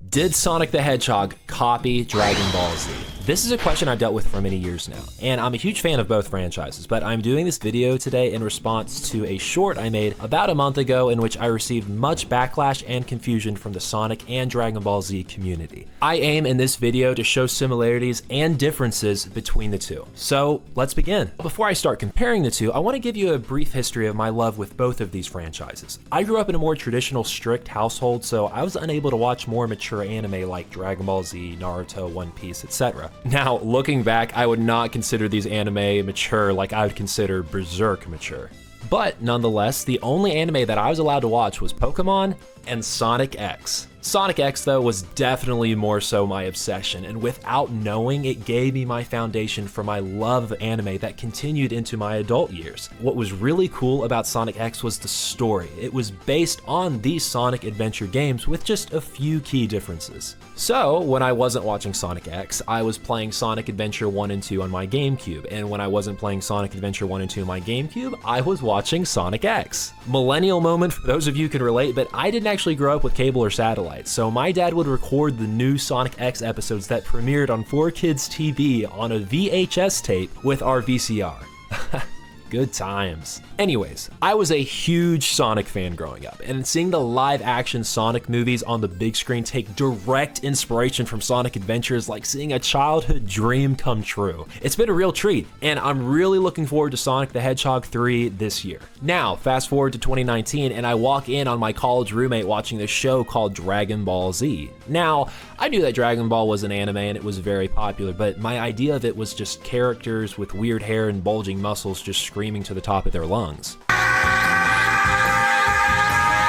Did Sonic the Hedgehog copy Dragon Ball Z? This is a question I've dealt with for many years now, and I'm a huge fan of both franchises, but I'm doing this video today in response to a short I made about a month ago in which I received much backlash and confusion from the Sonic and Dragon Ball Z community. I aim in this video to show similarities and differences between the two. So let's begin. Before I start comparing the two, I want to give you a brief history of my love with both of these franchises. I grew up in a more traditional, strict household, so I was unable to watch more mature anime like Dragon Ball Z, Naruto, One Piece, etc. Now, looking back, I would not consider these anime mature like I would consider Berserk mature. But nonetheless, the only anime that I was allowed to watch was Pokemon and Sonic X. Sonic X, though, was definitely more so my obsession, and without knowing, it gave me my foundation for my love of anime that continued into my adult years. What was really cool about Sonic X was the story. It was based on these Sonic adventure games with just a few key differences. So, when I wasn't watching Sonic X, I was playing Sonic Adventure 1 and 2 on my GameCube, and when I wasn't playing Sonic Adventure 1 and 2 on my GameCube, I was watching Sonic X. Millennial moment for those of you who can relate, but I didn't actually grow up with cable or satellite, so my dad would record the new Sonic X episodes that premiered on 4Kids TV on a VHS tape with our VCR. Good times. Anyways, I was a huge Sonic fan growing up, and seeing the live-action Sonic movies on the big screen take direct inspiration from Sonic Adventure is like seeing a childhood dream come true. It's been a real treat, and I'm really looking forward to Sonic the Hedgehog 3 this year. Now, fast forward to 2019, and I walk in on my college roommate watching this show called Dragon Ball Z. Now, I knew that Dragon Ball was an anime and it was very popular, but my idea of it was just characters with weird hair and bulging muscles just screaming to the top of their lungs.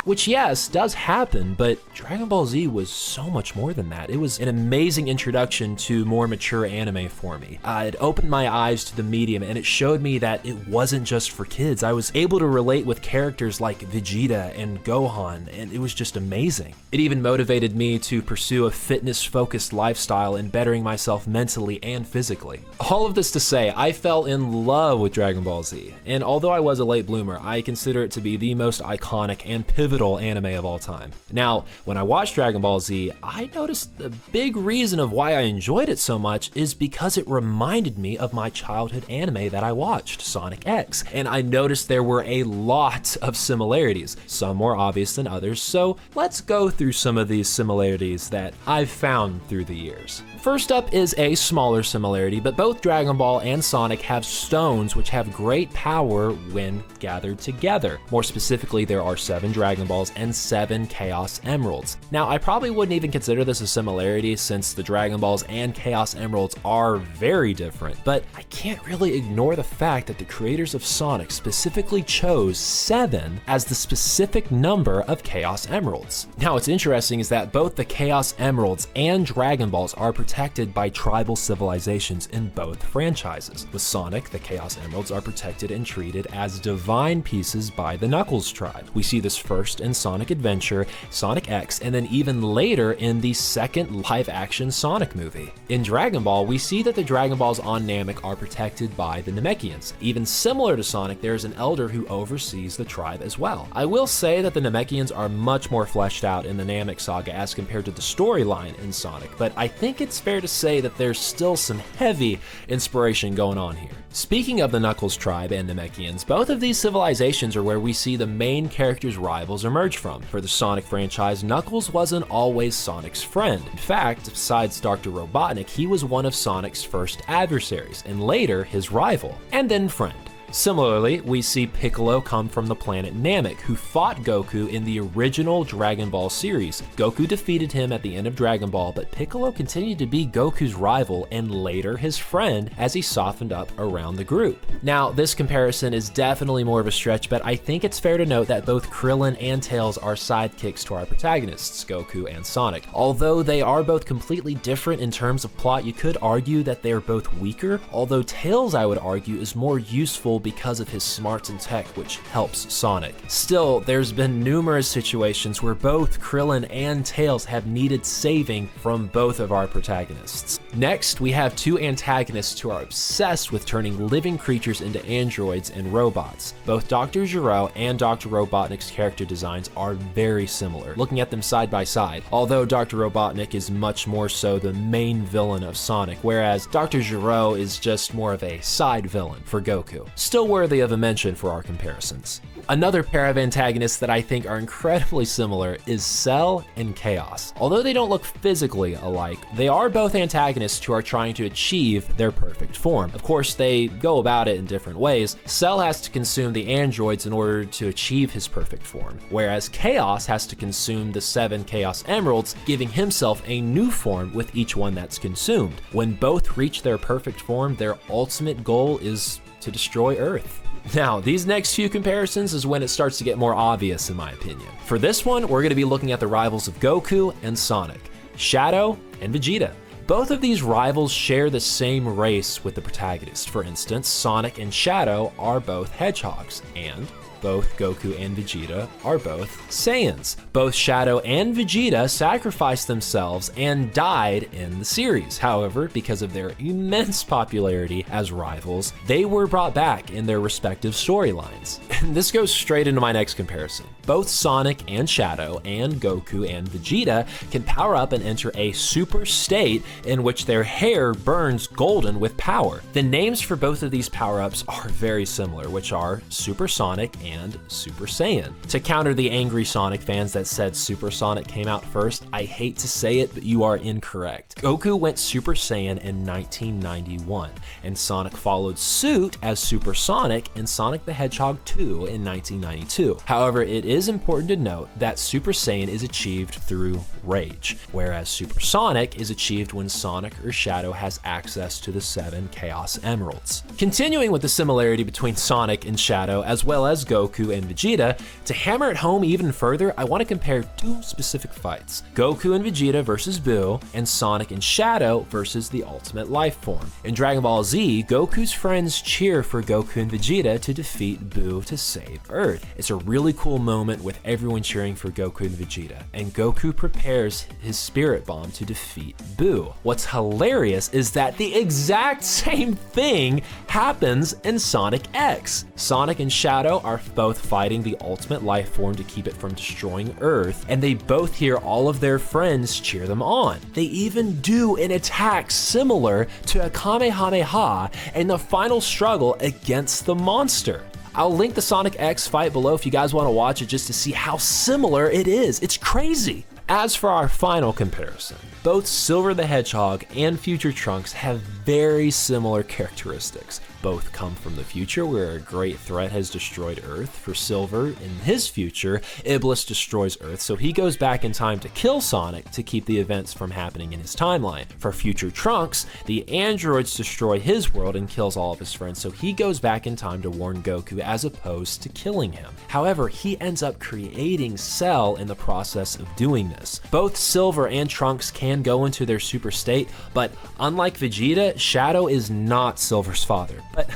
Which, yes, does happen, but Dragon Ball Z was so much more than that. It was an amazing introduction to more mature anime for me. It opened my eyes to the medium, and it showed me that it wasn't just for kids. I was able to relate with characters like Vegeta and Gohan, and it was just amazing. It even motivated me to pursue a fitness-focused lifestyle and bettering myself mentally and physically. All of this to say, I fell in love with Dragon Ball Z, and although I was a late bloomer, I consider it to be the most iconic and pivotal anime of all time. Now, when I watched Dragon Ball Z, I noticed the big reason of why I enjoyed it so much is because it reminded me of my childhood anime that I watched, Sonic X, and I noticed there were a lot of similarities, some more obvious than others, so let's go through some of these similarities that I've found through the years. First up is a smaller similarity, but both Dragon Ball and Sonic have stones which have great power when gathered together. More specifically, there are 7 Dragon Balls and 7 Chaos Emeralds. Now, I probably wouldn't even consider this a similarity since the Dragon Balls and Chaos Emeralds are very different, but I can't really ignore the fact that the creators of Sonic specifically chose 7 as the specific number of Chaos Emeralds. Now, what's interesting is that both the Chaos Emeralds and Dragon Balls are protected by tribal civilizations in both franchises. With Sonic, the Chaos Emeralds are protected and treated as divine pieces by the Knuckles tribe. We see this first in Sonic Adventure, Sonic X, and then even later in the second live-action Sonic movie. In Dragon Ball, we see that the Dragon Balls on Namek are protected by the Namekians. Even similar to Sonic, there is an elder who oversees the tribe as well. I will say that the Namekians are much more fleshed out in the Namek saga as compared to the storyline in Sonic, but I think it's fair to say that there's still some heavy inspiration going on here. Speaking of the Knuckles tribe and Namekians, both of these civilizations are where we see the main characters' rivals emerge from. For the Sonic franchise, Knuckles wasn't always Sonic's friend. In fact, besides Dr. Robotnik, he was one of Sonic's first adversaries, and later his rival, and then friend. Similarly, we see Piccolo come from the planet Namek, who fought Goku in the original Dragon Ball series. Goku defeated him at the end of Dragon Ball, but Piccolo continued to be Goku's rival and later his friend as he softened up around the group. Now, this comparison is definitely more of a stretch, but I think it's fair to note that both Krillin and Tails are sidekicks to our protagonists, Goku and Sonic. Although they are both completely different in terms of plot, you could argue that they are both weaker, although Tails, I would argue, is more useful powerful because of his smarts and tech, which helps Sonic. Still, there's been numerous situations where both Krillin and Tails have needed saving from both of our protagonists. Next, we have two antagonists who are obsessed with turning living creatures into androids and robots. Both Dr. Gero and Dr. Robotnik's character designs are very similar, looking at them side by side, although Dr. Robotnik is much more so the main villain of Sonic, whereas Dr. Gero is just more of a side villain for Goku. Still worthy of a mention for our comparisons. Another pair of antagonists that I think are incredibly similar is Cell and Chaos. Although they don't look physically alike, they are both antagonists who are trying to achieve their perfect form. Of course, they go about it in different ways. Cell has to consume the androids in order to achieve his perfect form, whereas Chaos has to consume the 7 Chaos Emeralds, giving himself a new form with each one that's consumed. When both reach their perfect form, their ultimate goal is to destroy Earth. Now, these next few comparisons is when it starts to get more obvious in my opinion. For this one, we're going to be looking at the rivals of Goku and Sonic, Shadow and Vegeta. Both of these rivals share the same race with the protagonist. For instance, Sonic and Shadow are both Hedgehogs, and both Goku and Vegeta are both Saiyans. Both Shadow and Vegeta sacrificed themselves and died in the series. However, because of their immense popularity as rivals, they were brought back in their respective storylines. And this goes straight into my next comparison. Both Sonic and Shadow and Goku and Vegeta can power up and enter a super state in which their hair burns golden with power. The names for both of these power-ups are very similar, which are Super Sonic and Super Saiyan. To counter the angry Sonic fans that said Super Sonic came out first, I hate to say it, but you are incorrect. Goku went Super Saiyan in 1991, and Sonic followed suit as Super Sonic in Sonic the Hedgehog 2 in 1992. However, it is important to note that Super Saiyan is achieved through rage, whereas Super Sonic is achieved when Sonic or Shadow has access to the 7 Chaos Emeralds. Continuing with the similarity between Sonic and Shadow, as well as Goku and Vegeta, to hammer it home even further, I want to compare two specific fights: Goku and Vegeta versus Boo, and Sonic and Shadow versus the Ultimate Life Form. In Dragon Ball Z, Goku's friends cheer for Goku and Vegeta to defeat Boo to save Earth. It's a really cool moment with everyone cheering for Goku and Vegeta, and Goku prepares his Spirit Bomb to defeat Boo. What's hilarious is that the exact same thing happens in Sonic X. Sonic and Shadow are both fighting the Ultimate Life Form to keep it from destroying Earth, and they both hear all of their friends cheer them on. They even do an attack similar to a Kamehameha in the final struggle against the monster. I'll link the Sonic X fight below if you guys want to watch it just to see how similar it is. It's crazy. As for our final comparison, both Silver the Hedgehog and Future Trunks have very similar characteristics. Both come from the future where a great threat has destroyed Earth. For Silver, in his future, Iblis destroys Earth, so he goes back in time to kill Sonic to keep the events from happening in his timeline. For Future Trunks, the androids destroy his world and kills all of his friends, so he goes back in time to warn Goku as opposed to killing him. However, he ends up creating Cell in the process of doing this. Both Silver and Trunks can go into their super state, but unlike Vegeta, Shadow is not Silver's father. But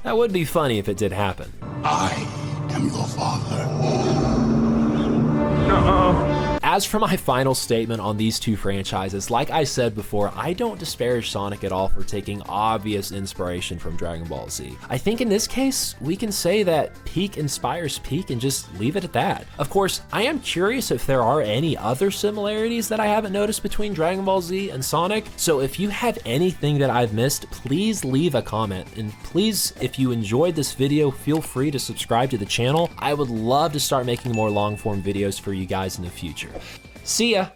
that would be funny if it did happen. I am your father. As for my final statement on these two franchises, like I said before, I don't disparage Sonic at all for taking obvious inspiration from Dragon Ball Z. I think in this case, we can say that peak inspires peak and just leave it at that. Of course, I am curious if there are any other similarities that I haven't noticed between Dragon Ball Z and Sonic, so if you have anything that I've missed, please leave a comment, and please, if you enjoyed this video, feel free to subscribe to the channel. I would love to start making more long-form videos for you guys in the future. See ya!